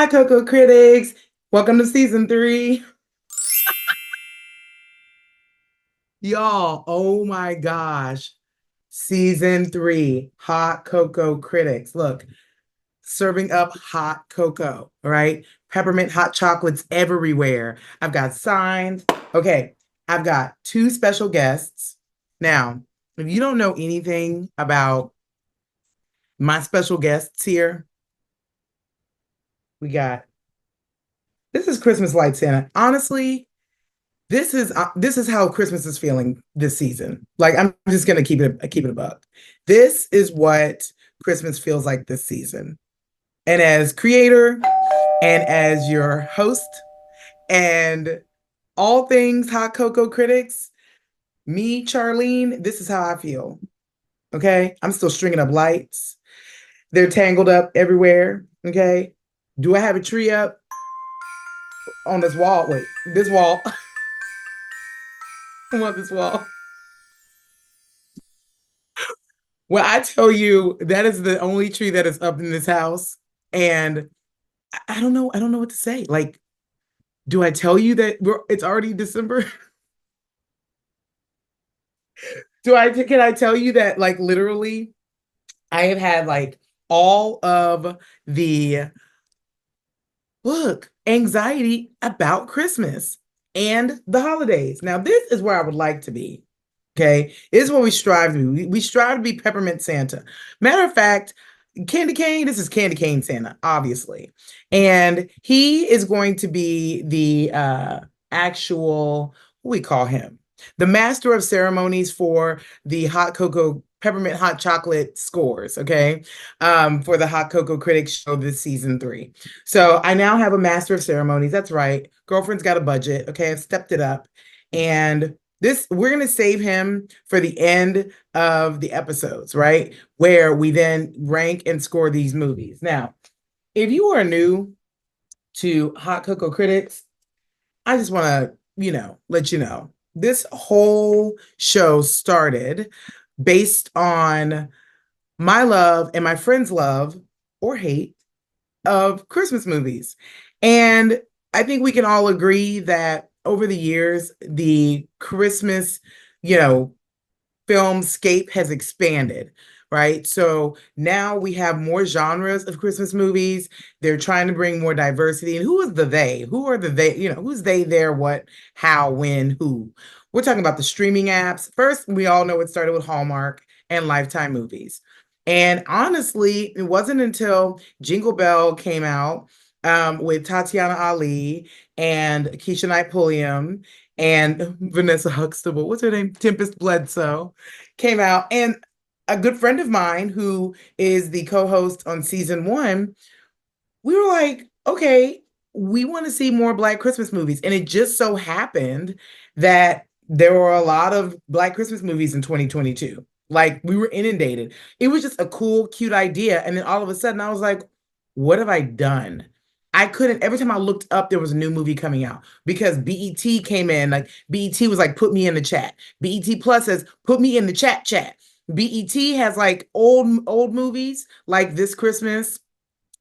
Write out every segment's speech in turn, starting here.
Hi, Cocoa Critics. Welcome to season three. Y'all, oh my gosh. Season three, Hot Cocoa Critics. Look, serving up hot cocoa, all right? Peppermint hot chocolates everywhere. I've got signs. Okay, I've got two special guests. Now, if you don't know anything about my special guests here, we got this is Christmas Light Santa. Honestly, this is how Christmas is feeling this season. Like I'm just gonna keep it a buck. This is what Christmas feels like this season. And as creator and as your host and all things hot cocoa critics, me, Charlene, this is how I feel. Okay. I'm still stringing up lights. They're tangled up everywhere. Okay. Do I have a tree up on this wall? Wait, this wall. I want this wall. Well, I tell you, that is the only tree that is up in this house. And I don't know. I don't know what to say. Like, do I tell you that it's already December? Can I tell you that like literally I have had like all of the anxiety about Christmas and the holidays. Now, this is where I would like to be. Okay. This is what we strive to be. We strive to be Peppermint Santa. Matter of fact, Candy Cane, this is Candy Cane Santa, obviously. And he is going to be the actual, what we call him, the master of ceremonies for the hot cocoa, peppermint hot chocolate scores, okay? For the Hot Cocoa Critics show this season three. So I now have a master of ceremonies. That's right. Girlfriend's got a budget. Okay. I've stepped it up. And this, we're going to save him for the end of the episodes, right? Where we then rank and score these movies. Now, if you are new to Hot Cocoa Critics, I just want to, let you know this whole show started based on my love and my friends' love or hate of Christmas movies. And I think we can all agree that over the years, the Christmas, you know, filmscape has expanded, right? So now we have more genres of Christmas movies. They're trying to bring more diversity. And who is the they? Who are the they? Who's they, there, what, how, when, who? We're talking about the streaming apps. First, we all know it started with Hallmark and Lifetime movies. And honestly, it wasn't until Jingle Bell came out with Tatiana Ali and Keisha Knight Pulliam and Vanessa Huxtable, what's her name? Tempest Bledsoe, came out. And a good friend of mine who is the co-host on season one, we were like, okay, we want to see more Black Christmas movies. And it just so happened that there were a lot of Black Christmas movies in 2022. Like we were inundated. It was just a cool, cute idea. And then all of a sudden I was like, what have I done? I couldn't, every time I looked up, there was a new movie coming out because BET came in, like BET was like, put me in the chat. BET Plus says, put me in the chat. BET has like old movies like This Christmas,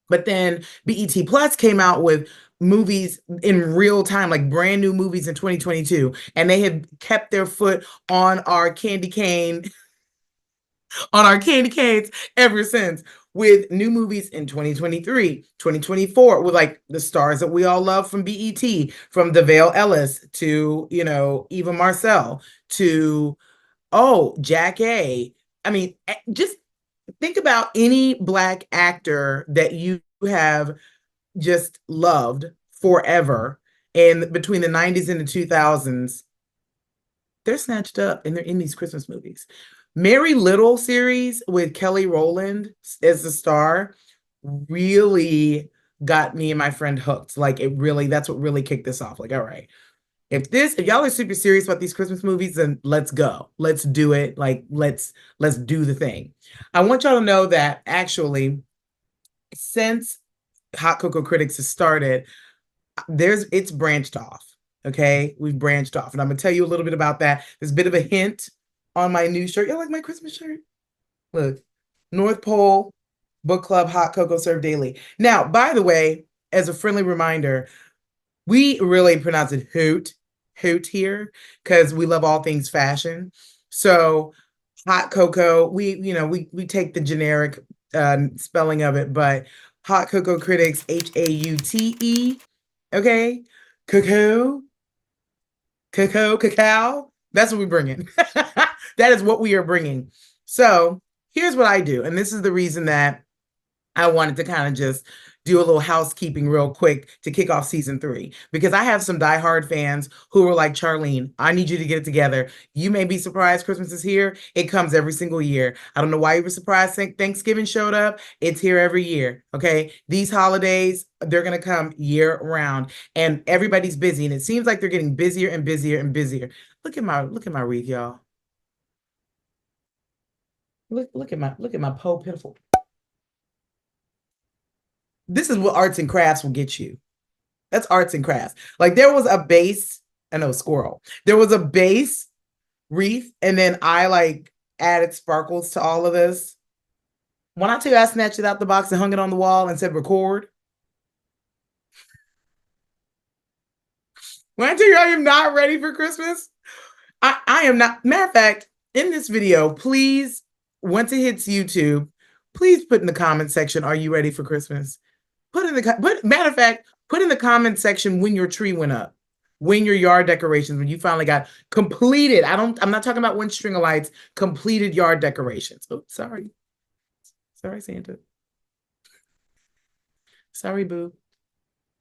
but then BET Plus came out with movies in real time, like brand new movies in 2022. And they had kept their foot on our candy cane on our candy canes ever since, with new movies in 2023, 2024, with like the stars that we all love from BET, from DeVale Ellis to, Eva Marcel to, Jack A. I mean, just think about any Black actor that you have just loved forever. And between the 90s and the 2000s, they're snatched up and they're in these Christmas movies. Mary Little series with Kelly Rowland as the star really got me and my friend hooked. Like that's what really kicked this off. Like, all right, if y'all are super serious about these Christmas movies, then let's go. Let's do it. Like, let's do the thing. I want y'all to know that actually, since Hot Cocoa Critics has started, it's branched off. Okay, we've branched off, and I'm gonna tell you a little bit about that. There's a bit of a hint on my new shirt. Y'all like my Christmas shirt? Look, North Pole Book Club hot cocoa served daily. Now, by the way, as a friendly reminder, we really pronounce it Haute here because we love all things fashion. So hot cocoa, we take the generic spelling of it, but hot cocoa critics, Haute. Okay, cocoa, cacao. That's what we bring in. That is what we are bringing. So here's what I do, and this is the reason that I wanted to kind of just do a little housekeeping real quick to kick off season 3 because I have some diehard fans who are like, Charlene, I need you to get it together. You may be surprised Christmas is here. It comes every single year. I don't know why you were surprised Thanksgiving showed up. It's here every year. Okay. These holidays, they're going to come year round and everybody's busy. And it seems like they're getting busier and busier and busier. Look at my wreath, y'all. Look at my po pitiful. This is what arts and crafts will get you. That's arts and crafts. Like there was a base, I know squirrel. There was a base wreath, and then I like added sparkles to all of this. When I tell you I snatched it out the box and hung it on the wall and said record. When I tell you I am not ready for Christmas, I am not. Matter of fact, in this video, please, once it hits YouTube, please put in the comment section, are you ready for Christmas? Matter of fact, put in the comment section when your tree went up, when your yard decorations, when you finally got completed. I'm not talking about one string of lights, completed yard decorations. Oh, sorry. Sorry, Santa. Sorry, Boo.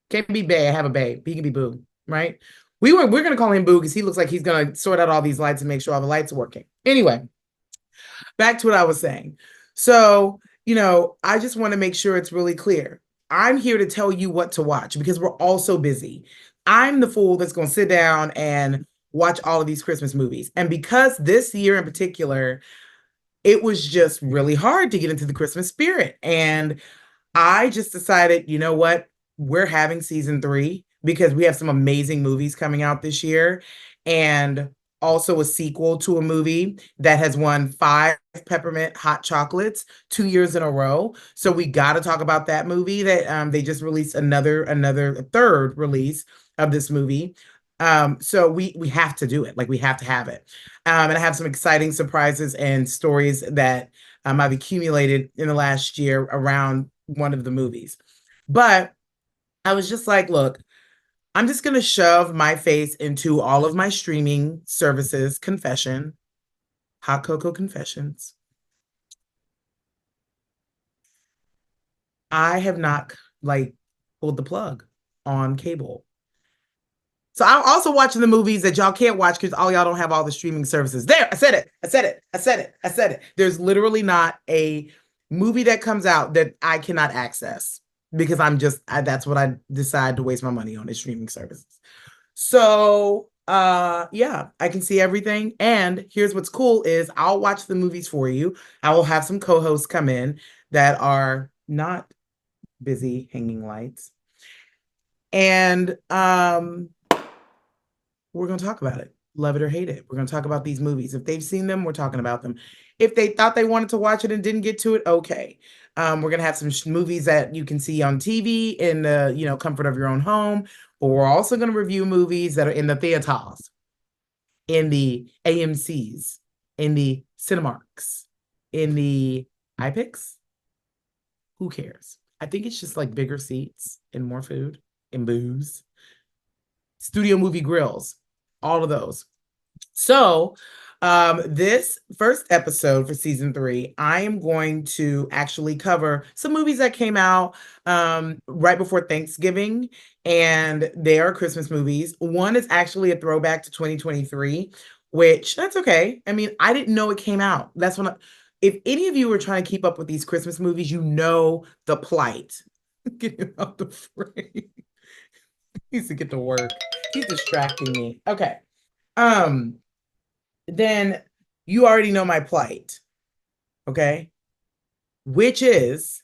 Can't be Bay. I have a Bay. He can be Boo, right? We're gonna call him Boo because he looks like he's gonna sort out all these lights and make sure all the lights are working. Anyway, back to what I was saying. So, I just want to make sure it's really clear. I'm here to tell you what to watch because we're all so busy. I'm the fool that's going to sit down and watch all of these Christmas movies. And because this year in particular, it was just really hard to get into the Christmas spirit. And I just decided, you know what? We're having season 3 because we have some amazing movies coming out this year. And also a sequel to a movie that has won 5 peppermint hot chocolates 2 years in a row. So we got to talk about that movie that they just released another third release of this movie. So we have to do it. Like we have to have it. And I have some exciting surprises and stories that I've accumulated in the last year around one of the movies. But I was just like, look, I'm just going to shove my face into all of my streaming services. Confession. Hot Cocoa Confessions. I have not pulled the plug on cable. So I'm also watching the movies that y'all can't watch because all y'all don't have all the streaming services. There, I said it. There's literally not a movie that comes out that I cannot access because that's what I decide to waste my money on is streaming services. So yeah, I can see everything. And here's what's cool is I'll watch the movies for you. I will have some co-hosts come in that are not busy hanging lights. And we're going to talk about it. Love it or hate it. We're going to talk about these movies. If they've seen them, we're talking about them. If they thought they wanted to watch it and didn't get to it, okay. We're going to have some movies that you can see on TV in the, comfort of your own home. But we're also going to review movies that are in the theaters, in the AMCs, in the Cinemarks, in the iPix. Who cares? I think it's just like bigger seats and more food and booze. Studio movie grills, all of those. So this first episode for season 3, I am going to actually cover some movies that came out right before Thanksgiving, and they are Christmas movies. One is actually a throwback to 2023, which that's okay. I mean, I didn't know it came out. That's when if any of you were trying to keep up with these Christmas movies, you know the plight. Get him out the frame. He needs to get to work. He's distracting me. Okay. Then you already know my plight. Okay. Which is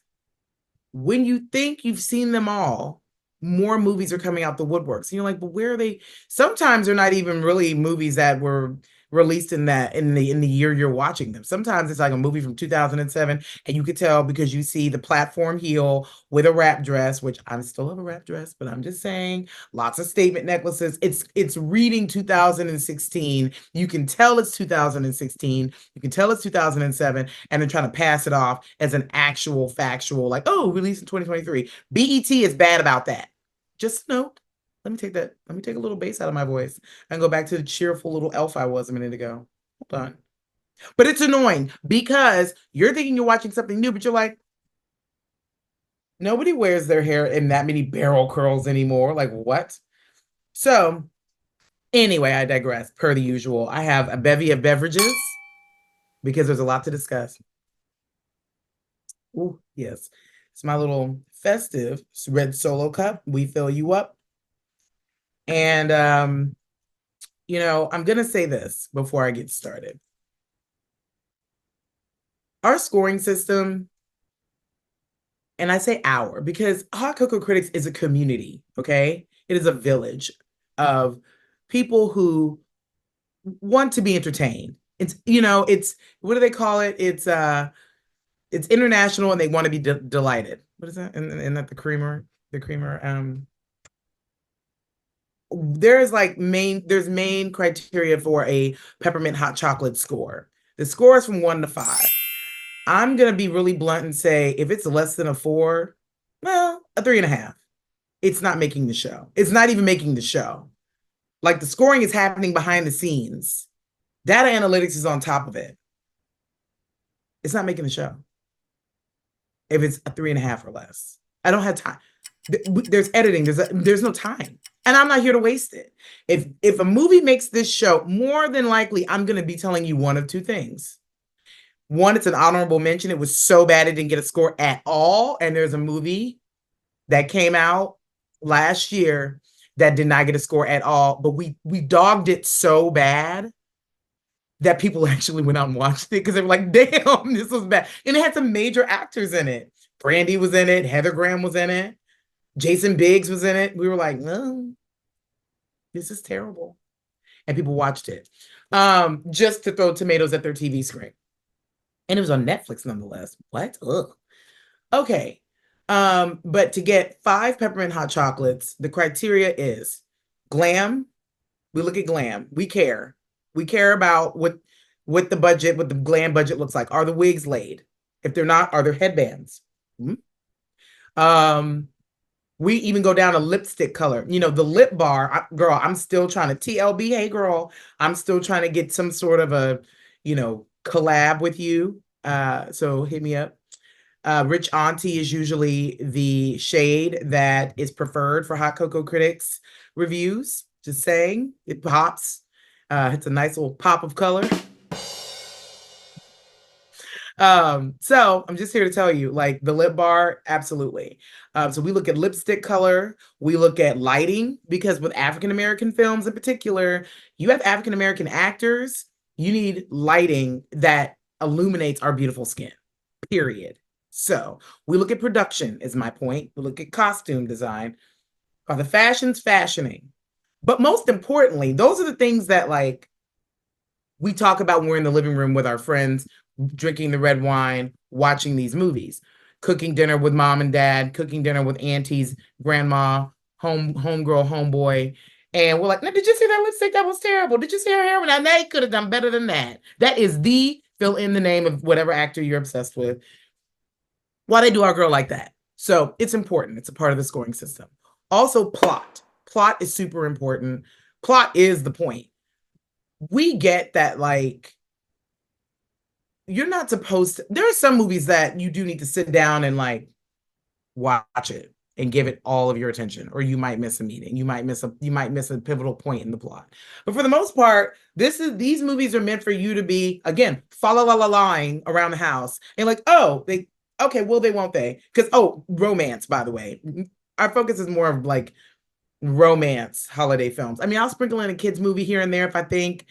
when you think you've seen them all, more movies are coming out the woodworks. And you're like, but where are they? Sometimes they're not even really movies that were released in that in the year you're watching them. Sometimes it's like a movie from 2007, and you could tell because you see the platform heel with a wrap dress, which I still have a wrap dress, but I'm just saying, lots of statement necklaces. It's reading 2016. You can tell it's 2016. You can tell it's 2007, and they're trying to pass it off as an actual factual, like, oh, released in 2023. BET is bad about that. Just note. Let me take that. Let me take a little bass out of my voice and go back to the cheerful little elf I was a minute ago. Hold on. But it's annoying because you're thinking you're watching something new, but you're like, nobody wears their hair in that many barrel curls anymore. Like, what? So, anyway, I digress. Per the usual, I have a bevy of beverages because there's a lot to discuss. Oh, yes. It's my little festive red solo cup. We fill you up. And I'm gonna say this before I get started. Our scoring system, and I say our because Hot Cocoa Critics is a community, okay? It is a village of people who want to be entertained. It's what do they call it? It's international and they want to be delighted. What is that? And that the creamer, there's main criteria for a peppermint hot chocolate score. The score is from 1 to 5. I'm gonna be really blunt and say if it's less than a 4, well, a 3.5. It's not making the show. It's not even making the show. Like the scoring is happening behind the scenes. Data analytics is on top of it. It's not making the show. If it's a 3.5 or less, I don't have time. There's editing. There's no time. And I'm not here to waste it. If a movie makes this show, more than likely, I'm going to be telling you one of two things. One, it's an honorable mention. It was so bad it didn't get a score at all. And there's a movie that came out last year that did not get a score at all. But we dogged it so bad that people actually went out and watched it because they were like, damn, this was bad. And it had some major actors in it. Brandy was in it. Heather Graham was in it. Jason Biggs was in it. We were like, no, this is terrible. And people watched it just to throw tomatoes at their TV screen. And it was on Netflix nonetheless. What? Ugh. Okay. But to get 5 peppermint hot chocolates, the criteria is glam. We look at glam. We care. We care about what the budget, what the glam budget looks like. Are the wigs laid? If they're not, are there headbands? Mm-hmm. We even go down to lipstick color. The lip bar, girl, I'm still trying to TLB. Hey, girl, I'm still trying to get some sort of a, collab with you. So hit me up. Rich Auntie is usually the shade that is preferred for Hot Cocoa Critics reviews. Just saying, it pops. It's a nice little pop of color. So I'm just here to tell you, like the lip bar, absolutely. So we look at lipstick color, we look at lighting, because with African American films in particular, you have African American actors, you need lighting that illuminates our beautiful skin, period. So we look at production, is my point. We look at costume design. Are the fashions fashioning? But most importantly, those are the things that like we talk about when we're in the living room with our friends, drinking the red wine, watching these movies, cooking dinner with mom and dad, cooking dinner with aunties, grandma, homegirl, homeboy. And we're like, no, did you see that lipstick? That was terrible. Did you see her hair? Now they could have done better than that. That is the fill in the name of whatever actor you're obsessed with. Why they do our girl like that? So it's important. It's a part of the scoring system. Also, plot. Plot is super important. Plot is the point. We get that, like, you're not supposed to. There are some movies that you do need to sit down and like watch it and give it all of your attention, or you might miss a meeting. You might miss a pivotal point in the plot. But for the most part, these movies are meant for you to be, again, follow la line around the house and like, oh, okay, will they, won't they? Because romance, by the way. Our focus is more of like romance holiday films. I mean, I'll sprinkle in a kids movie here and there if I think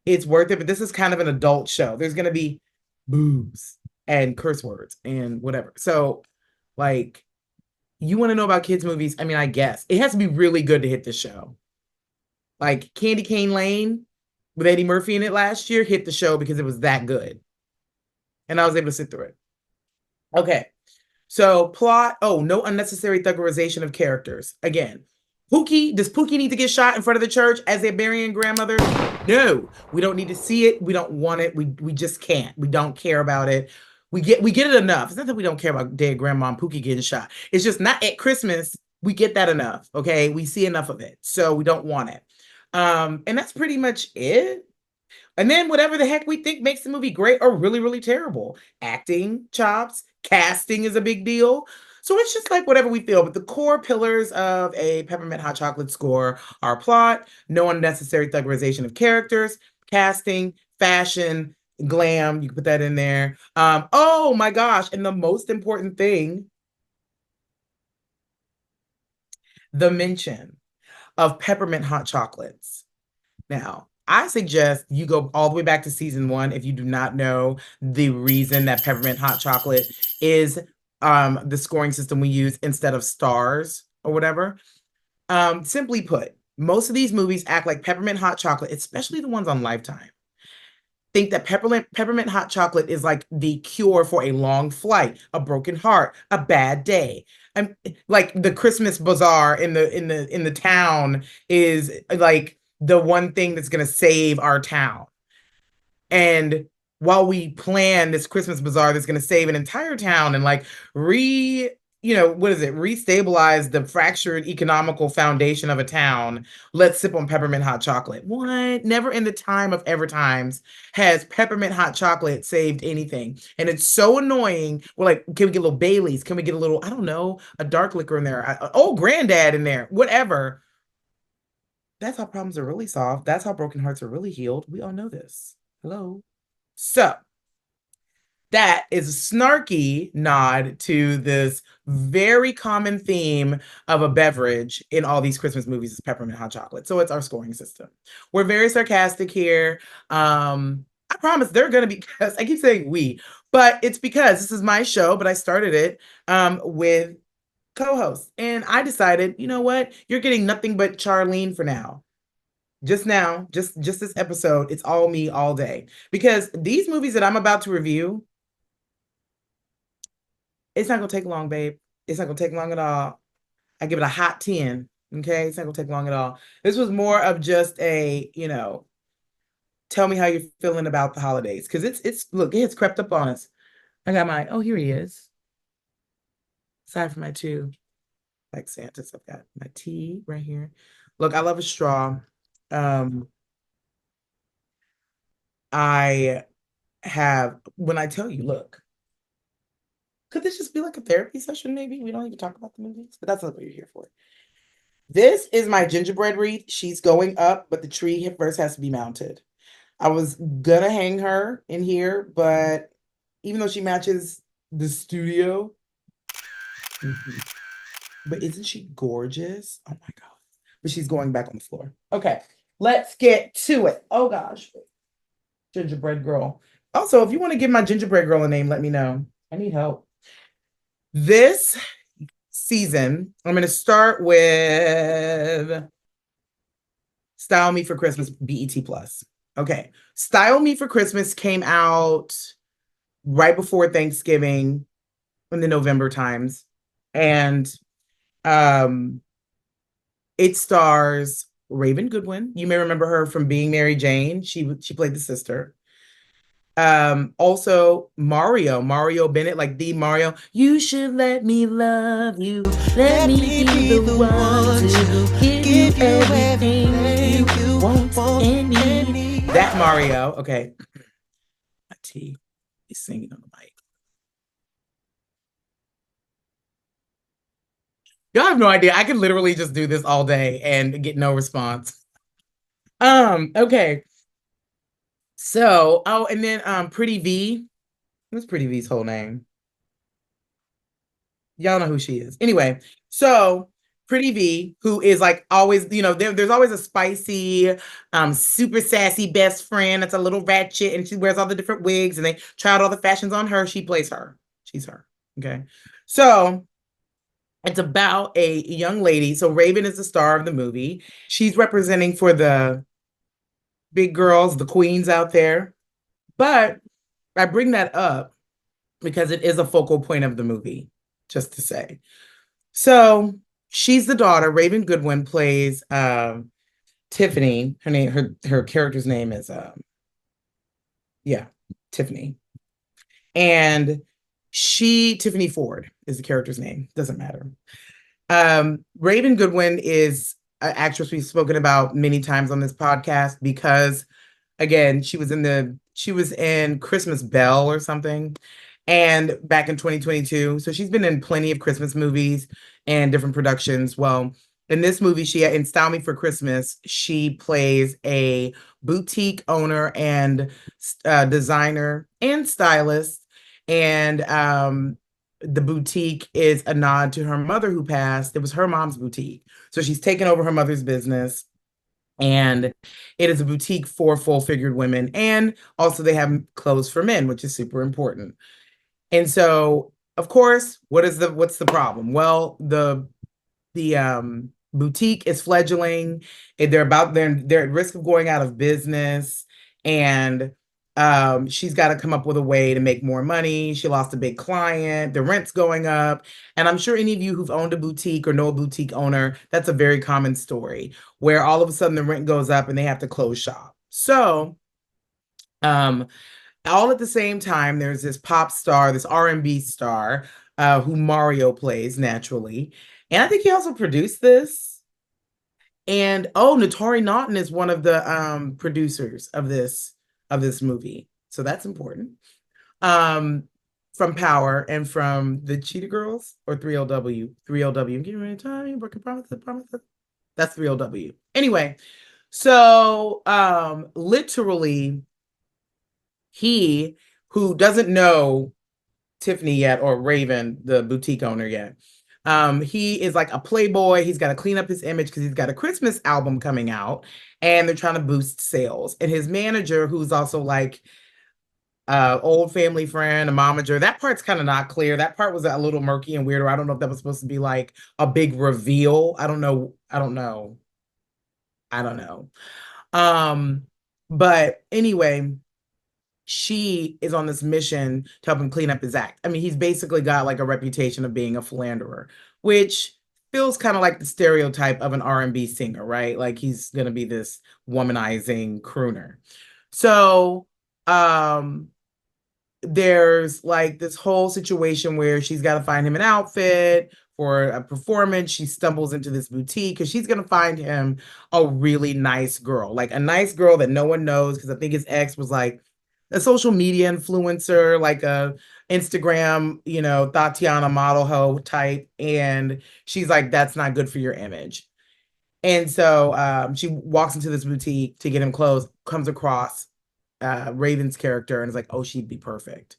it's worth it, but this is kind of an adult show. There's going to be boobs and curse words and whatever. So, like, you want to know about kids movies? I mean, I guess it has to be really good to hit this show. Like Candy Cane Lane, with Eddie Murphy in it last year hit the show because it was that good. And I was able to sit through it. Okay. So plot, oh, no unnecessary thuggerization of characters. Again, does Pookie need to get shot in front of the church as they're burying grandmother? No, we don't need to see it. We don't want it. We just can't. We don't care about it. We get it enough. It's not that we don't care about dead grandma and Pookie getting shot. It's just not at Christmas. We get that enough. Okay. We see enough of it. So we don't want it. And that's pretty much it. And then whatever the heck we think makes the movie great or really, really terrible. Acting chops, casting is a big deal. So it's just like whatever we feel. But the core pillars of a peppermint hot chocolate score are plot, no unnecessary thuggerization of characters, casting, fashion, glam. You can put that in there. Oh my gosh. And the most important thing, the mention of peppermint hot chocolates. Now, I suggest you go all the way back to season 1 if you do not know the reason that peppermint hot chocolate is the scoring system we use instead of stars or whatever. Simply put, most of these movies act like peppermint hot chocolate, especially the ones on Lifetime. Think that peppermint hot chocolate is like the cure for a long flight, a broken heart, a bad day. I'm like the Christmas bazaar in the town is like the one thing that's going to save our town. And while we plan this Christmas bazaar that's going to save an entire town and like what is it? Restabilize the fractured economical foundation of a town. Let's sip on peppermint hot chocolate. What? Never in the time of ever times has peppermint hot chocolate saved anything. And it's so annoying. We're like, can we get a little Bailey's? Can we get a little, I don't know, a dark liquor in there? Granddad in there, whatever. That's how problems are really solved. That's how broken hearts are really healed. We all know this. Hello. So that is a snarky nod to this very common theme of a beverage in all these Christmas movies is peppermint hot chocolate. So it's our scoring system. We're very sarcastic here. I promise they're gonna be, because I keep saying we, but it's because this is my show, but I started it with co-hosts. And I decided, you know what? You're getting nothing but Charlene for now. Just now, just this episode, it's all me all day. Because these movies that I'm about to review, it's not gonna take long, babe. It's not gonna take long at all. I give it a hot 10. Okay, it's not gonna take long at all. This was more of just a, tell me how you're feeling about the holidays. Because it's look, it's crept up on us. I got here he is. Aside from my two, like Santa's, I've got my tea right here. Look, I love a straw. I have, when I tell you, look, could this just be like a therapy session? Maybe we don't even talk about the movies, but that's not what you're here for. This is my gingerbread wreath. She's going up, but the tree first has to be mounted. I was gonna hang her in here, but even though she matches the studio, but isn't she gorgeous? Oh my God. But she's going back on the floor. Okay, let's get to it. Oh gosh. Gingerbread girl. Also, if you want to give my gingerbread girl a name, let me know. I need help. This season, I'm going to start with Style Me for Christmas, BET Plus. Okay. Style Me for Christmas came out right before Thanksgiving in the November times. And it stars Raven Goodwin. You may remember her from Being Mary Jane. She played the sister. Also Mario Bennett, like the Mario. You should let me love you. Let me be the one to give you everything you want and need. That Mario. Okay. My tea is singing on the mic. Y'all have no idea. I could literally just do this all day and get no response. Okay. So, and then Pretty V. What's Pretty V's whole name? Y'all know who she is. Anyway, so Pretty V, who is like always, there's always a spicy, super sassy best friend that's a little ratchet and she wears all the different wigs and they try out all the fashions on her. She plays her. She's her. Okay. So it's about a young lady. So Raven is the star of the movie. She's representing for the big girls, the queens out there. But I bring that up because it is a focal point of the movie, just to say. So she's the daughter. Raven Goodwin plays Tiffany. Her character's name is yeah, Tiffany. And Tiffany Ford is the character's name. Doesn't matter. Raven Goodwin is an actress we've spoken about many times on this podcast because again, she was in Christmas Belle or something, and back in 2022. So she's been in plenty of Christmas movies and different productions. Well, in this movie, in Style Me for Christmas, she plays a boutique owner and designer and stylist. And the boutique is a nod to her mother who passed. It was her mom's boutique. So she's taken over her mother's business, and it is a boutique for full-figured women, and also they have clothes for men, which is super important. And so, of course, what's the problem? Well, the boutique is fledgling. They're at risk of going out of business, and she's got to come up with a way to make more money. She lost a big client, the rent's going up, and I'm sure any of you who've owned a boutique or know a boutique owner, that's a very common story where all of a sudden the rent goes up and they have to close shop. So um all at the same time, there's this pop star, this R&B star, who Mario plays naturally. And I think he also produced this. And oh, Naturi Naughton is one of the producers of this movie. So that's important. Um, from Power and from the Cheetah Girls or 3LW. 3LW. Give me time, broken promises, promises. That's 3LW. Anyway, so literally he who doesn't know Tiffany yet, or Raven, the boutique owner, yet. He is like a playboy. He's got to clean up his image because he's got a Christmas album coming out and they're trying to boost sales. And his manager, who's also like old family friend, a momager, that part's kind of not clear. That part was a little murky and weird. Or I don't know if that was supposed to be like a big reveal. I don't know. I don't know. I don't know. But anyway, she is on this mission to help him clean up his act. I mean, he's basically got like a reputation of being a philanderer, which feels kind of like the stereotype of an R&B singer, right? Like he's going to be this womanizing crooner. So, there's like this whole situation where she's got to find him an outfit for a performance. She stumbles into this boutique because she's going to find him a really nice girl, like a nice girl that no one knows. Because I think his ex was like a social media influencer, like a Instagram, Tatiana model hoe type. And she's like, that's not good for your image. And so she walks into this boutique to get him clothes, comes across Raven's character, and is like, oh, she'd be perfect.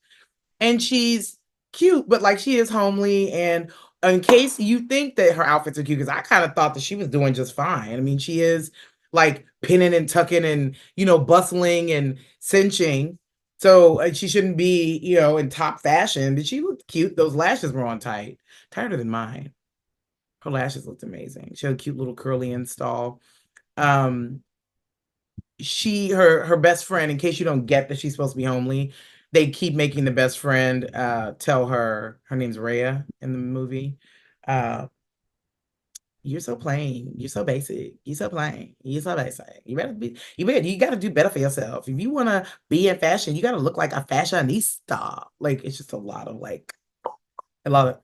And she's cute, but like she is homely. And in case you think that her outfits are cute, because I kind of thought that she was doing just fine. I mean, she is like pinning and tucking and, bustling and cinching. So she shouldn't be, in top fashion, but she looked cute. Those lashes were on tight, tighter than mine. Her lashes looked amazing. She had a cute little curly install. Um, her best friend, in case you don't get that she's supposed to be homely, they keep making the best friend tell her name's Rhea in the movie. You're so plain, you're so basic, you're so plain, you're so basic. You gotta do better for yourself. If you wanna be in fashion, you gotta look like a fashionista. Like it's just a lot of a lot of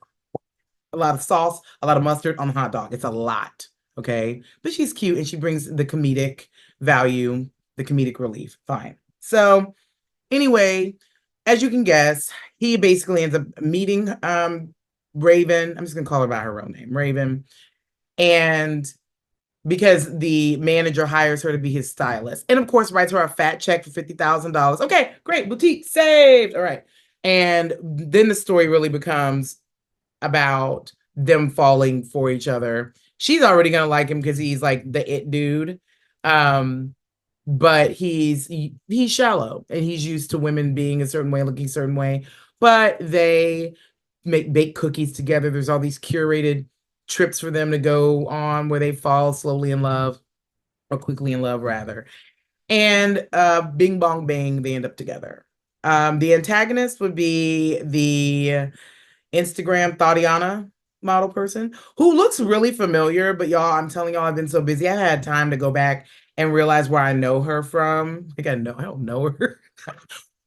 a lot of sauce, a lot of mustard on the hot dog. It's a lot. Okay. But she's cute and she brings the comedic value, the comedic relief. Fine. So anyway, as you can guess, he basically ends up meeting Raven. I'm just gonna call her by her real name, Raven. And because the manager hires her to be his stylist. And of course, writes her a fat check for $50,000. Okay, great, boutique saved. All right. And then the story really becomes about them falling for each other. She's already gonna like him because he's like the it dude. But he's shallow and he's used to women being a certain way, looking a certain way. But they bake cookies together. There's all these curated trips for them to go on where they fall slowly in love, or quickly in love rather. And Bing Bong Bang, they end up together. The antagonist would be the Instagram Tatiana model person who looks really familiar, but y'all, I'm telling y'all, I've been so busy. I had time to go back and realize where I know her from. Like I don't know her.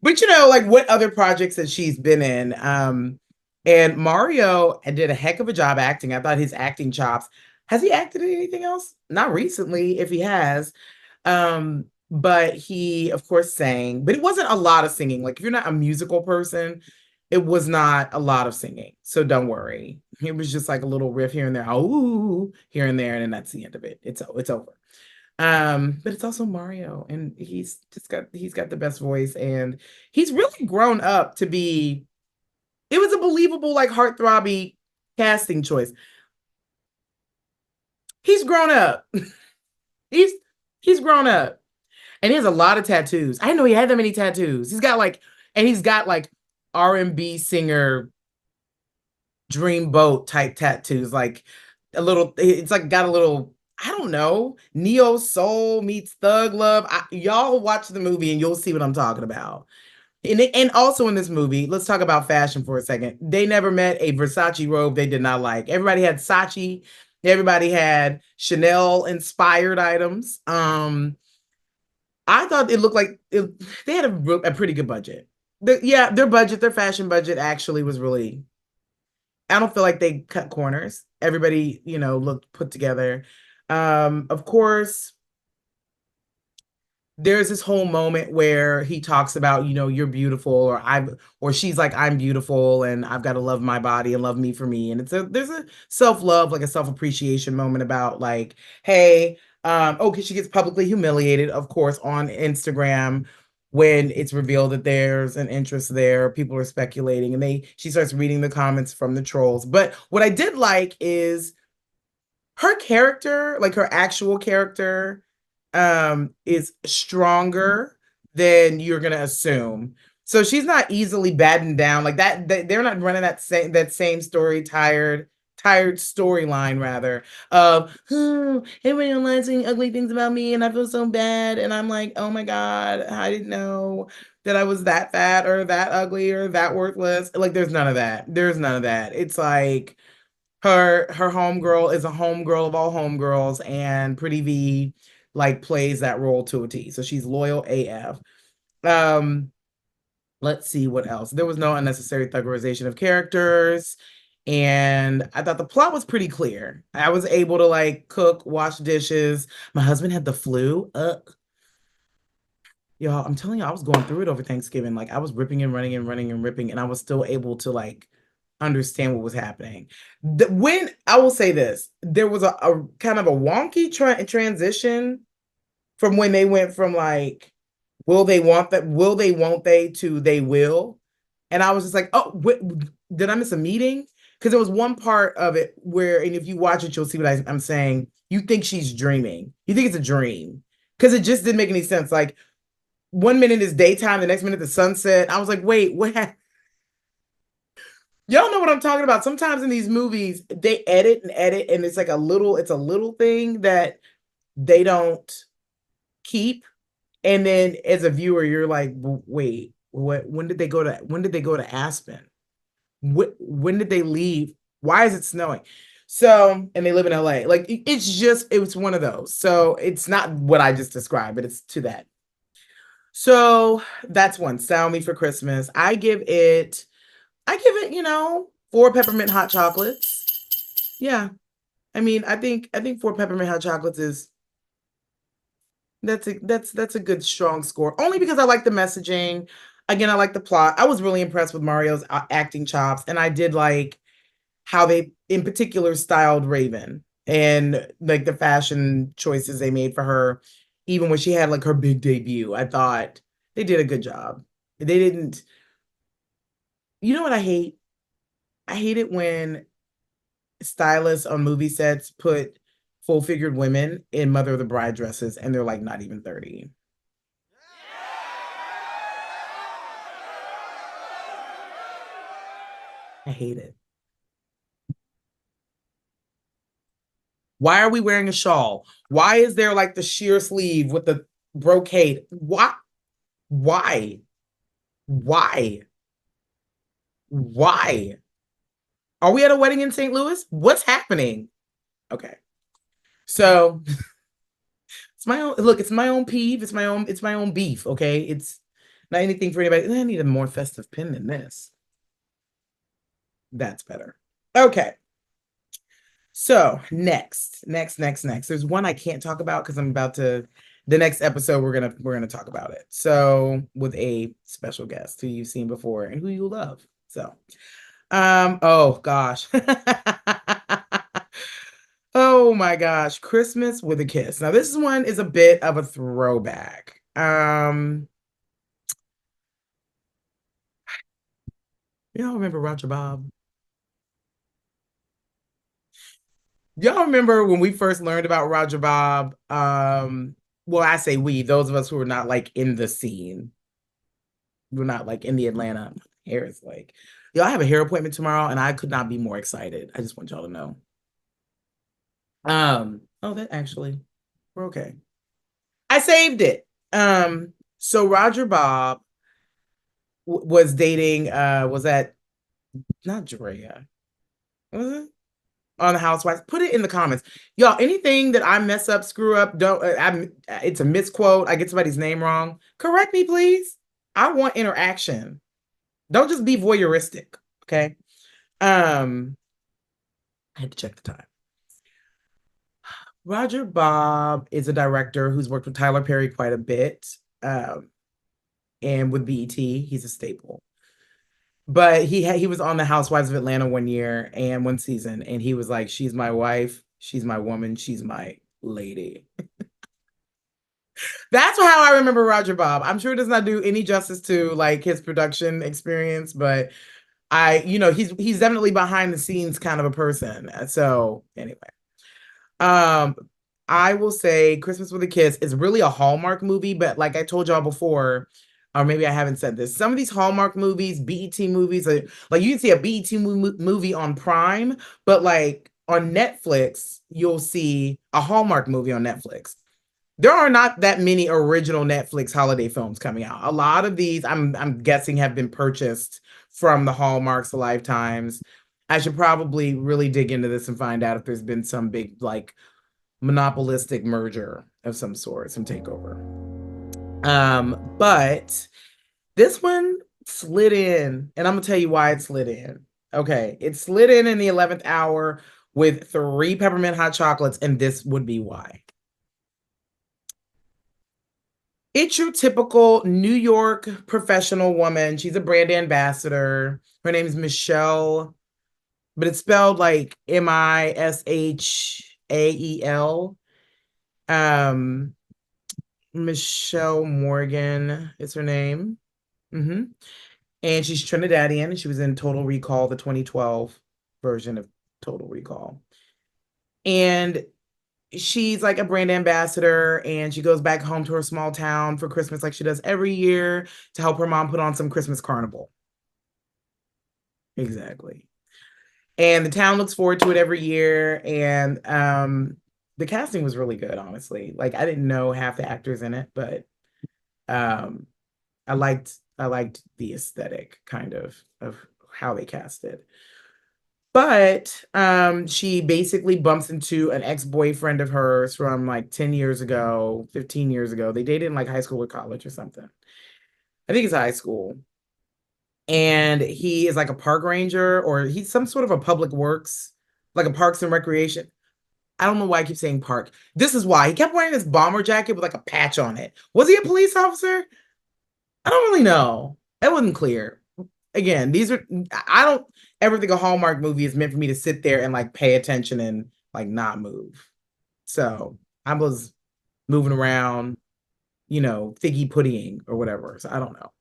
But like what other projects that she's been in. And Mario did a heck of a job acting. I thought his acting chops. Has he acted in anything else? Not recently, if he has. But he, of course, sang, but it wasn't a lot of singing. Like if you're not a musical person, it was not a lot of singing. So don't worry. It was just like a little riff here and there, oh, here and there, and then that's the end of it. It's over. But it's also Mario, and he's got the best voice, and he's really grown up to be. It was a believable, like heartthrobby casting choice. He's grown up. he's he's grown up, and he has a lot of tattoos. I didn't know he had that many tattoos. He's got like R&B singer dreamboat type tattoos, like a little. It's like got a little. I don't know, neo soul meets thug love. Y'all watch the movie and you'll see what I'm talking about. And also in this movie, let's talk about fashion for a second. They never met a Versace robe they did not like. Everybody had Sachi. Everybody had Chanel inspired items. I thought it looked like they had a pretty good budget. Their fashion budget actually was really. I don't feel like they cut corners. Everybody, looked put together. Of course, there's this whole moment where he talks about, you're beautiful, or she's like, I'm beautiful and I've got to love my body and love me for me. And there's a self-love, like a self-appreciation moment about like, hey, okay, she gets publicly humiliated, of course, on Instagram when it's revealed that there's an interest there. People are speculating and she starts reading the comments from the trolls. But what I did like is her character, like her actual character, is stronger than you're gonna assume. So she's not easily battened down like that. They're not running that same tired storyline rather of everybody online saying ugly things about me and I feel so bad and I'm like, oh my god, I didn't know that I was that fat or that ugly or that worthless. Like there's none of that. There's none of that. It's like her homegirl is a homegirl of all homegirls, and Pretty V like plays that role to a T. So she's loyal AF. Um, let's see what else. There was no unnecessary thuggerization of characters. And I thought the plot was pretty clear. I was able to like cook, wash dishes. My husband had the flu. Y'all, I'm telling you, I was going through it over Thanksgiving. Like I was ripping and running and running and ripping, and I was still able to like understand what was happening. When I will say this, there was a kind of a wonky transition from when they went from like, will they want that? Will they won't they to they will? And I was just like, oh, did I miss a meeting? Because there was one part of it where, and if you watch it, you'll see what I'm saying. You think she's dreaming. You think it's a dream because it just didn't make any sense. Like 1 minute is daytime, the next minute the sunset. I was like, wait, what? Y'all know what I'm talking about. Sometimes in these movies, they edit, and it's a little thing that they don't keep. And then as a viewer, you're like, wait, what? When did they go to Aspen? When did they leave? Why is it snowing? So, and they live in LA. Like it's one of those. So it's not what I just described, but it's to that. So that's one. Style Me for Christmas. I give it, 4 peppermint hot chocolates. Yeah. I mean, I think 4 peppermint hot chocolates is that's a good strong score. Only because I like the messaging. Again, I like the plot. I was really impressed with Mario's acting chops, and I did like how they in particular styled Raven and like the fashion choices they made for her, even when she had like her big debut. I thought they did a good job. They didn't, you know what I hate? I hate it when stylists on movie sets put full figured women in Mother of the Bride dresses and they're like not even 30. I hate it. Why are we wearing a shawl? Why is there like the sheer sleeve with the brocade. What? Why? Why? Why? Are we at a wedding in St. Louis? What's happening? Okay. So it's my own look, it's my own peeve, it's my own beef, okay? It's not anything for anybody. I need a more festive pin than this. That's better. Okay. So next. There's one I can't talk about because I'm about to the next episode we're gonna talk about it. So with a special guest who you've seen before and who you love. So oh gosh. Oh my gosh, Christmas with a Kiss. Now this one is a bit of a throwback. Y'all remember Roger Bob? Y'all remember when we first learned about Roger Bob? Well, I say we, those of us who were not like in the scene. We're not like in the Atlanta hair is like. Y'all have a hair appointment tomorrow, and I could not be more excited. I just want y'all to know. Oh, that actually, we're okay. I saved it. So Roger Bob was dating, was that not Drea? Was it? On the Housewives. Put it in the comments. Y'all, anything that I mess up, screw up, don't it's a misquote. I get somebody's name wrong. Correct me, please. I want interaction. Don't just be voyeuristic. Okay. I had to check the time. Roger Bob is a director who's worked with Tyler Perry quite a bit. And with BET, he's a staple. But he was on the Housewives of Atlanta one year and one season, and he was like, "She's my wife, she's my woman, she's my lady." That's how I remember Roger Bob. I'm sure it does not do any justice to like his production experience, but he's definitely behind the scenes kind of a person. So anyway, um, I will say Christmas with a Kiss is really a Hallmark movie, but like I told y'all before, or maybe I haven't said this, some of these Hallmark movies, BET movies, like you can see a BET movie on Prime, but like on Netflix, you'll see a Hallmark movie on Netflix. There are not that many original Netflix holiday films coming out. A lot of these, I'm guessing, have been purchased from the Hallmarks, the Lifetimes. I should probably really dig into this and find out if there's been some big like monopolistic merger of some sort, some takeover. But this one slid in, and I'm gonna tell you why it slid in. Okay, it slid in the 11th hour with 3 peppermint hot chocolates, and this would be why. It's your typical New York professional woman. She's a brand ambassador. Her name is Michelle, but it's spelled like Mishael. Um, Michelle Morgan is her name. Hmm. And she's Trinidadian, and she was in Total Recall, the 2012 version of Total Recall. And she's like a brand ambassador, and she goes back home to her small town for Christmas like she does every year to help her mom put on some Christmas carnival. Exactly. And the town looks forward to it every year. And the casting was really good, honestly. Like I didn't know half the actors in it, but um I liked the aesthetic kind of how they cast it. But she basically bumps into an ex-boyfriend of hers from like 10 years ago, 15 years ago. They dated in like high school or college or something. I think it's high school. And he is like a park ranger, or he's some sort of a public works, like a parks and recreation. I don't know why I keep saying park. This is why. He kept wearing this bomber jacket with like a patch on it. Was he a police officer? I don't really know. It wasn't clear. Again, I don't ever think a Hallmark movie is meant for me to sit there and like pay attention and like not move. So I was moving around, figgy pudding or whatever. So I don't know.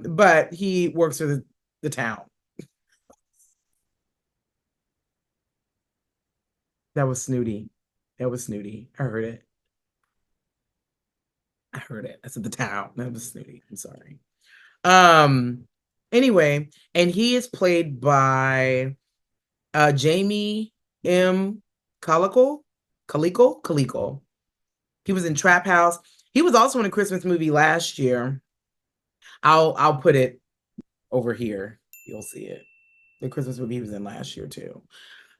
But he works for the town. That was snooty. That was snooty. I heard it. I heard it. I said the town. That was snooty. I'm sorry. Um, anyway, and he is played by Jamie M. Calico. He was in Trap House. He was also in a Christmas movie last year. I'll put it over here. You'll see it. The Christmas movie he was in last year too.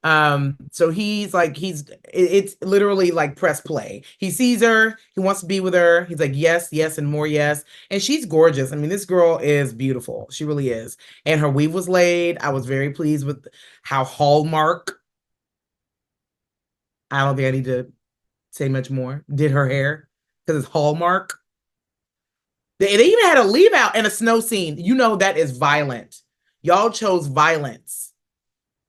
So he's like, it's literally like press play. He sees her, he wants to be with her. He's like, yes, yes, and more yes. And she's gorgeous. I mean, this girl is beautiful. She really is. And her weave was laid. I was very pleased with how Hallmark, I don't think I need to say much more, did her hair because it's Hallmark. They even had a leave out and a snow scene. You know, that is violent. Y'all chose violence.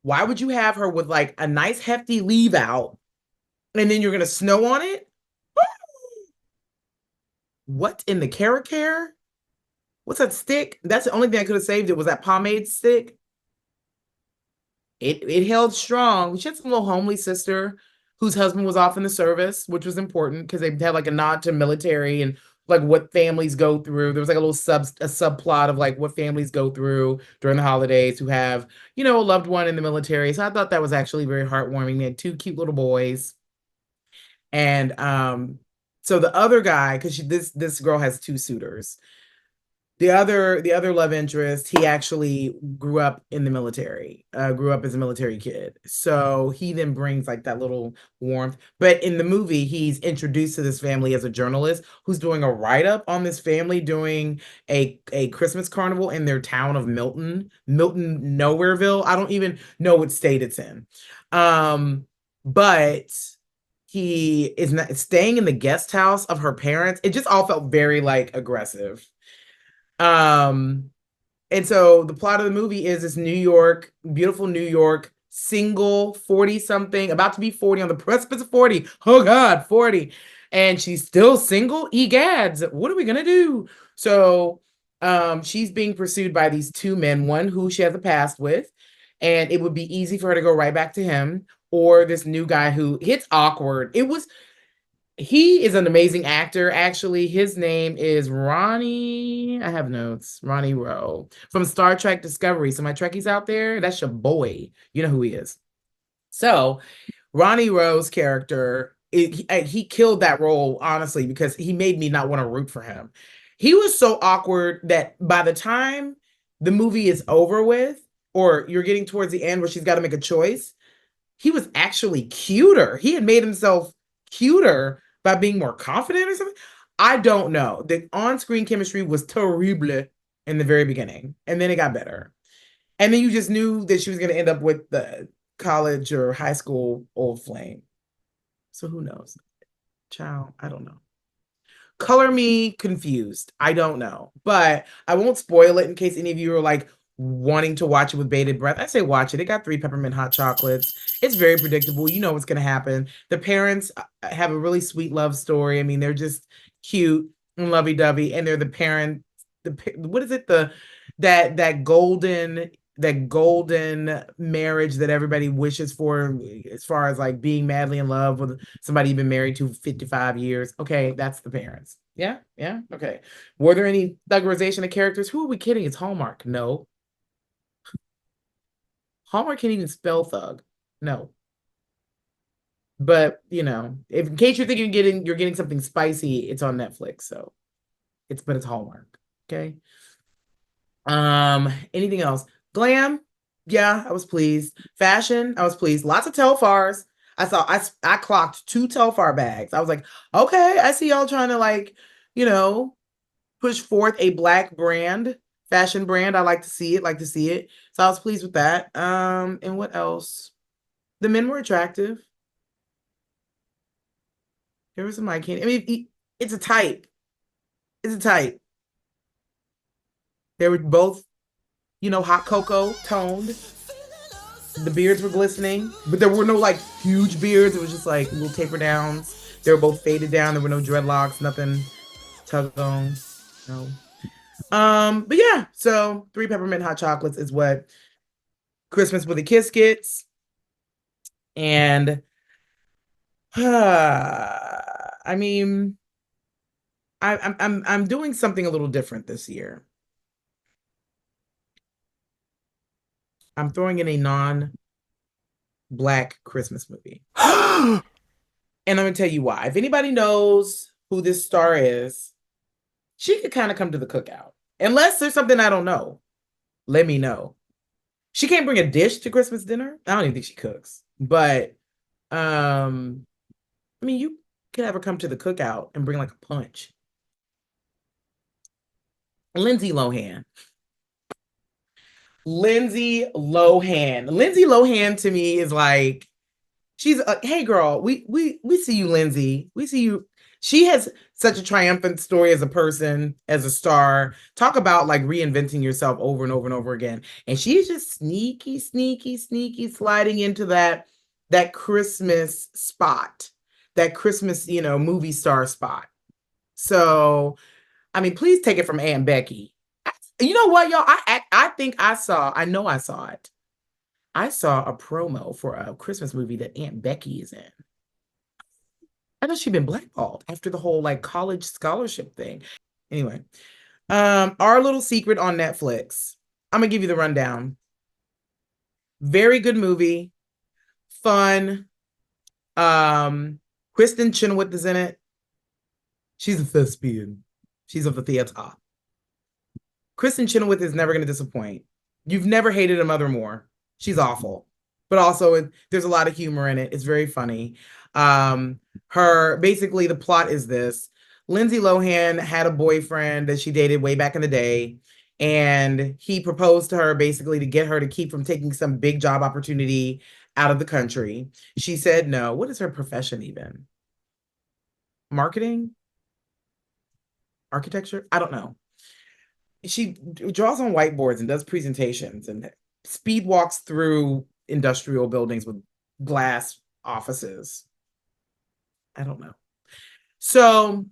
Why would you have her with like a nice hefty leave out and then you're gonna snow on it? What in the carrot care? What's that stick? That's the only thing I could have saved it was that pomade stick. It held strong. She had some little homely sister whose husband was off in the service, which was important because they had like a nod to military and like what families go through. There was like a subplot of like what families go through during the holidays who have, you know, a loved one in the military. So I thought that was actually very heartwarming. They had two cute little boys. And so the other guy, because this girl has two suitors. The other love interest, he actually grew up in the military, grew up as a military kid. So he then brings like that little warmth. But in the movie, he's introduced to this family as a journalist who's doing a write-up on this family doing a Christmas carnival in their town of Milton Nowhereville. I don't even know what state it's in. But he is not staying in the guest house of her parents. It just all felt very like aggressive. Um, and so the plot of the movie is this New York, beautiful New York, single, 40 something, about to be 40 on the precipice of 40. Oh God, 40. And she's still single. Egads, what are we gonna do? So she's being pursued by these two men, one who she has a past with, and it would be easy for her to go right back to him, or this new guy who it's awkward. He is an amazing actor. Actually, his name is Ronnie. I have notes. Ronnie Rowe from Star Trek Discovery. So my Trekkies out there, that's your boy. You know who he is. So Ronnie Rowe's character, he killed that role, honestly, because he made me not want to root for him. He was so awkward that by the time the movie is over with, or you're getting towards the end where she's got to make a choice, he was actually cuter. He had made himself cuter by being more confident or something. I don't know. The on-screen chemistry was terrible in the very beginning, and then it got better. And then you just knew that she was going to end up with the college or high school old flame. So who knows? Child, I don't know. Color me confused. I don't know, but I won't spoil it in case any of you are like wanting to watch it with bated breath. I say watch it. It got 3 peppermint hot chocolates. It's very predictable. You know what's going to happen. The parents have a really sweet love story. I mean, they're just cute and lovey-dovey, and they're the parent. What is it? That golden marriage that everybody wishes for as far as like being madly in love with somebody you've been married to 55 years. Okay, that's the parents. Yeah, yeah, okay. Were there any thuggerization of characters? Who are we kidding? It's Hallmark. No. Hallmark can't even spell thug. No. But you know, if in case you're thinking you're getting something spicy, it's on Netflix. So it's Hallmark. Okay. Anything else? Glam, yeah, I was pleased. Fashion, I was pleased. Lots of Telfars. I clocked 2 Telfar bags. I was like, okay, I see y'all trying to like, you know, push forth a black brand, fashion brand. I like to see it, like to see it. So I was pleased with that. And what else? The men were attractive. There was some I can't. I mean, it's a type. It's a type. They were both, hot cocoa toned. The beards were glistening, but there were no like huge beards. It was just like little taper downs. They were both faded down. There were no dreadlocks, nothing tug on. No. But yeah, so 3 peppermint hot chocolates is what Christmas with a Kiss gets. And I mean, I'm doing something a little different this year. I'm throwing in a non-black Christmas movie. And I'm gonna tell you why. If anybody knows who this star is, she could kind of come to the cookout. Unless there's something I don't know, let me know. She can't bring a dish to Christmas dinner. I don't even think she cooks. But I mean, you could have her come to the cookout and bring like a punch. Lindsay Lohan. Lindsay Lohan. Lindsay Lohan to me is like she's a, hey girl, we see you, Lindsay. We see you. She has such a triumphant story as a person, as a star. Talk about like reinventing yourself over and over and over again. And she's just sneaky, sneaky, sneaky sliding into that Christmas spot, that Christmas, movie star spot. So, I mean, please take it from Aunt Becky. You know what, y'all? I think I know I saw it. I saw a promo for a Christmas movie that Aunt Becky is in. I know she'd been blackballed after the whole like college scholarship thing. Anyway, Our Little Secret on Netflix. I'm gonna give you the rundown. Very good movie, fun. Kristen Chenoweth is in it. She's a thespian. She's of the theater. Kristen Chenoweth is never gonna disappoint. You've never hated a mother more. She's awful, but also there's a lot of humor in it. It's very funny. Her basically the plot is this: Lindsay Lohan had a boyfriend that she dated way back in the day, and he proposed to her basically to get her to keep from taking some big job opportunity out of the country. She said no. What is her profession even? Marketing? Architecture? I don't know. She draws on whiteboards and does presentations and speed walks through industrial buildings with glass offices. I don't know. So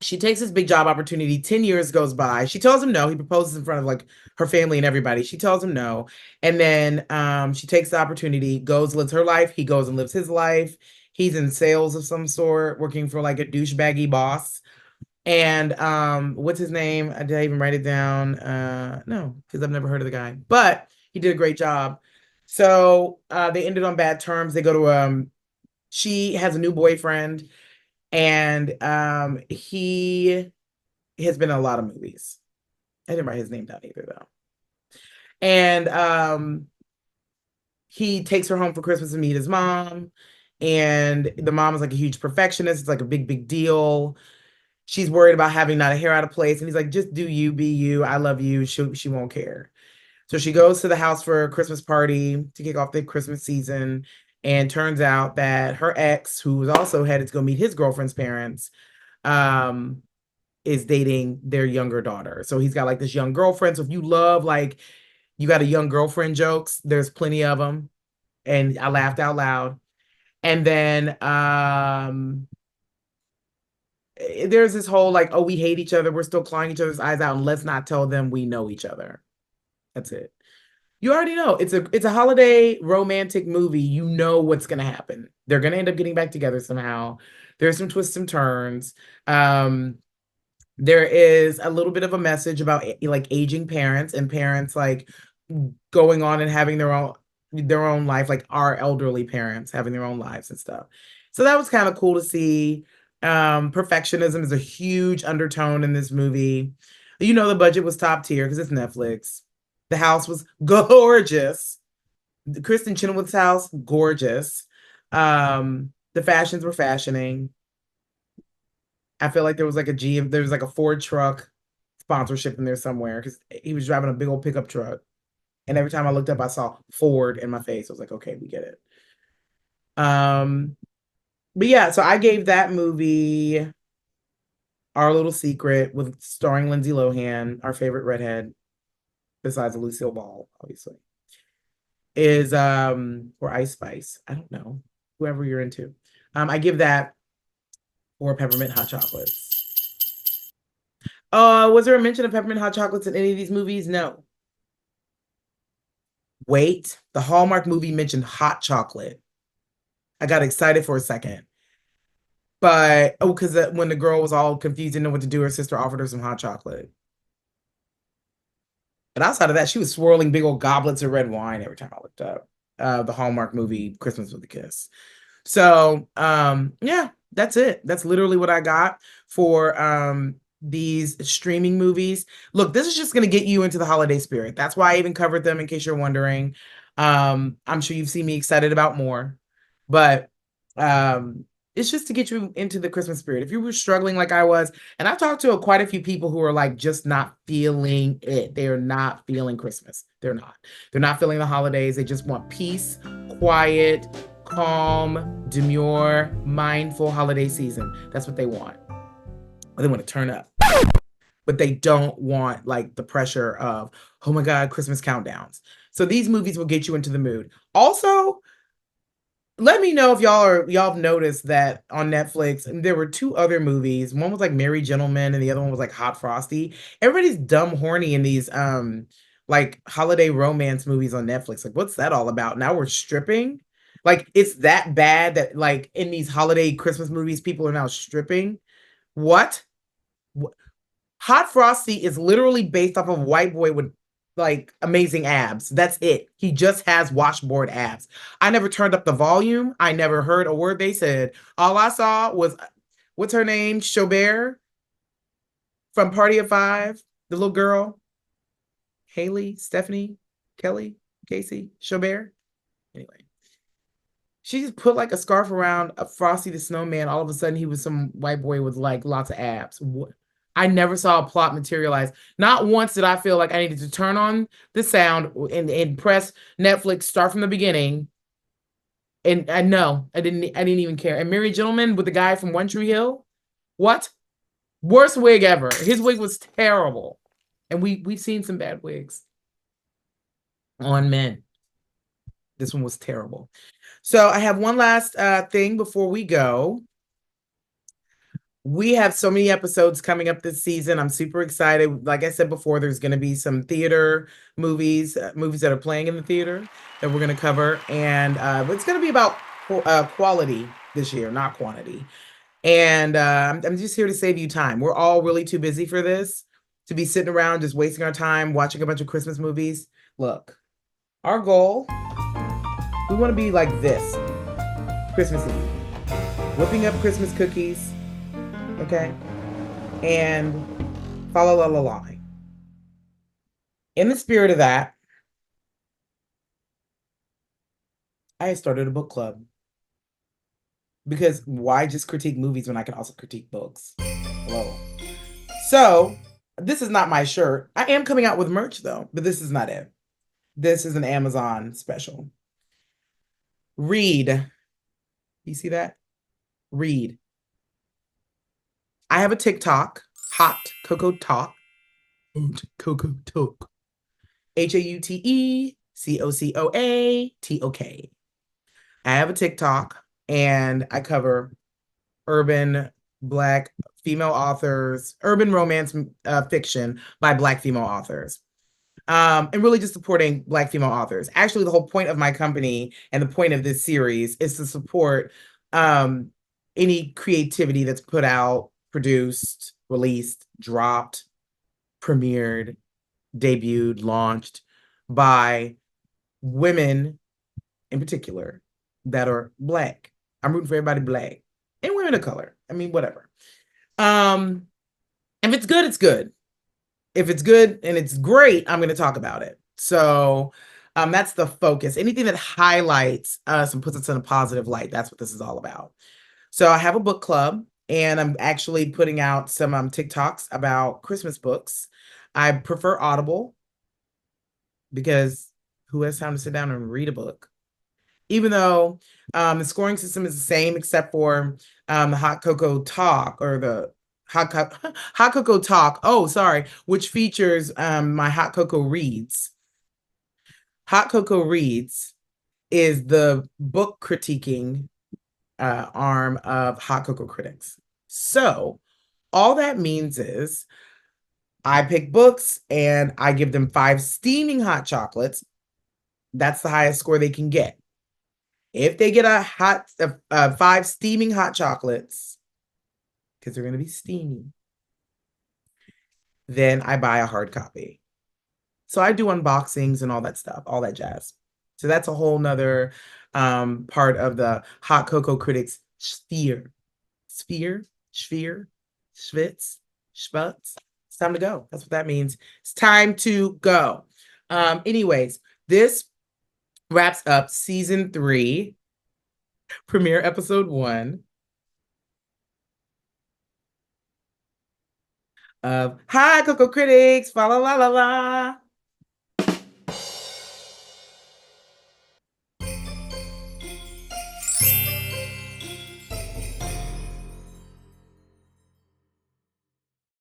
she takes this big job opportunity. 10 years goes by. She tells him no. He proposes in front of like her family and everybody. She tells him no. And then she takes the opportunity, goes, lives her life. He goes and lives his life. He's in sales of some sort, working for like a douchebaggy boss. And what's his name? Did I even write it down? No, because I've never heard of the guy. But he did a great job. So they ended on bad terms. They go to she has a new boyfriend, and he has been in a lot of movies. I didn't write his name down either though. And he takes her home for Christmas to meet his mom. And the mom is like a huge perfectionist. It's like a big, big deal. She's worried about having not a hair out of place. And he's like, just do you, be you. I love you. She won't care. So she goes to the house for a Christmas party to kick off the Christmas season. And turns out that her ex, who was also headed to go meet his girlfriend's parents, is dating their younger daughter. So he's got like this young girlfriend. So if you love like you got a young girlfriend jokes, there's plenty of them. And I laughed out loud. And then there's this whole like, oh, we hate each other. We're still clawing each other's eyes out, and let's not tell them we know each other. That's it. You already know it's a holiday romantic movie. You know what's gonna happen. They're gonna end up getting back together somehow. There's some twists and turns. There is a little bit of a message about like aging parents and parents like going on and having their own life, like our elderly parents having their own lives and stuff. So that was kind of cool to see. Perfectionism is a huge undertone in this movie. You know, the budget was top tier because it's Netflix. The house was gorgeous. Kristen Chenoweth's house, gorgeous. The fashions were fashioning. I feel like there was like there was like a Ford truck sponsorship in there somewhere because he was driving a big old pickup truck. And every time I looked up, I saw Ford in my face. I was like, okay, we get it. But yeah, so I gave that movie Our Little Secret with starring Lindsay Lohan, our favorite redhead, besides Lucille Ball, obviously. Is or Ice Spice. I don't know. Whoever you're into. I give that or peppermint hot chocolates. Was there a mention of peppermint hot chocolates in any of these movies? No. Wait, the Hallmark movie mentioned hot chocolate. I got excited for a second. But because when the girl was all confused, didn't know what to do, her sister offered her some hot chocolate. But outside of that, she was swirling big old goblets of red wine every time I looked up. The Hallmark movie Christmas with a Kiss. So yeah, That's it. That's literally what I got for these streaming movies. Look, this is just going to get you into the holiday spirit. That's why I even covered them in case you're wondering. I'm sure you've seen me excited about more, but um it's just to get you into the Christmas spirit. If you were struggling like I was, and I've talked to quite a few people who are like just not feeling it. They are not feeling Christmas. They're not. They're not feeling the holidays. They just want peace, quiet, calm, demure, mindful holiday season. That's what they want. They want to turn up, but they don't want like the pressure of, oh my God, Christmas countdowns. So these movies will get you into the mood. Also, let me know if y'all have noticed that on Netflix there were two other movies. One was like Merry Gentlemen and the other one was like Hot Frosty. Everybody's dumb horny in these like holiday romance movies on Netflix. Like what's that all about? Now we're stripping? Like it's that bad that like in these holiday Christmas movies people are now stripping? What? Hot Frosty is literally based off of a white boy with like amazing abs. That's it. He just has washboard abs. I never turned up the volume. I never heard a word they said. All I saw was what's her name? Chaubert from Party of Five, the little girl. Haley, Stephanie, Kelly, Casey, Chaubert. Anyway, she just put like a scarf around a Frosty the Snowman. All of a sudden, he was some white boy with like lots of abs. What? I never saw a plot materialize. Not once did I feel like I needed to turn on the sound and press Netflix, start from the beginning. And I know I didn't even care. And Merry Gentleman with the guy from One Tree Hill. What? Worst wig ever. His wig was terrible. And we've seen some bad wigs on men. This one was terrible. So I have one last thing before we go. We have so many episodes coming up this season. I'm super excited. Like I said before, there's going to be some theater movies, movies that are playing in the theater that we're going to cover. And it's going to be about quality this year, not quantity. And I'm just here to save you time. We're all really too busy for this, to be sitting around just wasting our time watching a bunch of Christmas movies. Look, our goal, we want to be like this Christmas Eve, whipping up Christmas cookies, okay? And fa la la la la. In the spirit of that, I started a book club. Because why just critique movies when I can also critique books? Hello. So, this is not my shirt. I am coming out with merch though, but this is not it. This is an Amazon special. Read. You see that? Read. I have a TikTok, Hot Cocoa Talk. Cocoa Talk. HAUTECOCOATOK. I have a TikTok and I cover urban Black female authors, urban romance fiction by Black female authors. And really just supporting Black female authors. Actually, the whole point of my company and the point of this series is to support any creativity that's put out, produced, released, dropped, premiered, debuted, launched by women in particular that are Black. I'm rooting for everybody Black and women of color. I mean, whatever. If it's good, it's good. If it's good and it's great, I'm going to talk about it. So that's the focus. Anything that highlights us and puts us in a positive light, that's what this is all about. So I have a book club and I'm actually putting out some TikToks about Christmas books. I prefer Audible because who has time to sit down and read a book? Even though the scoring system is the same, except for the Hot Cocoa Talk or the Hot Cocoa Talk. Oh, sorry, which features my Hot Cocoa Reads. Hot Cocoa Reads is the book critiquing arm of Hot Cocoa Critics. So all that means is I pick books and I give them 5 steaming hot chocolates. That's the highest score they can get. If they get a 5 steaming hot chocolates, because they're going to be steamy, then I buy a hard copy. So I do unboxings and all that stuff, all that jazz. So that's a whole nother part of the Hot Cocoa Critics sphere. sphere, sphere, schwitz, schwutz. It's time to go. That's what that means. It's time to go. Anyways, this wraps up season 3, premiere episode 1 of Hi Coco Critics, fa la la la la.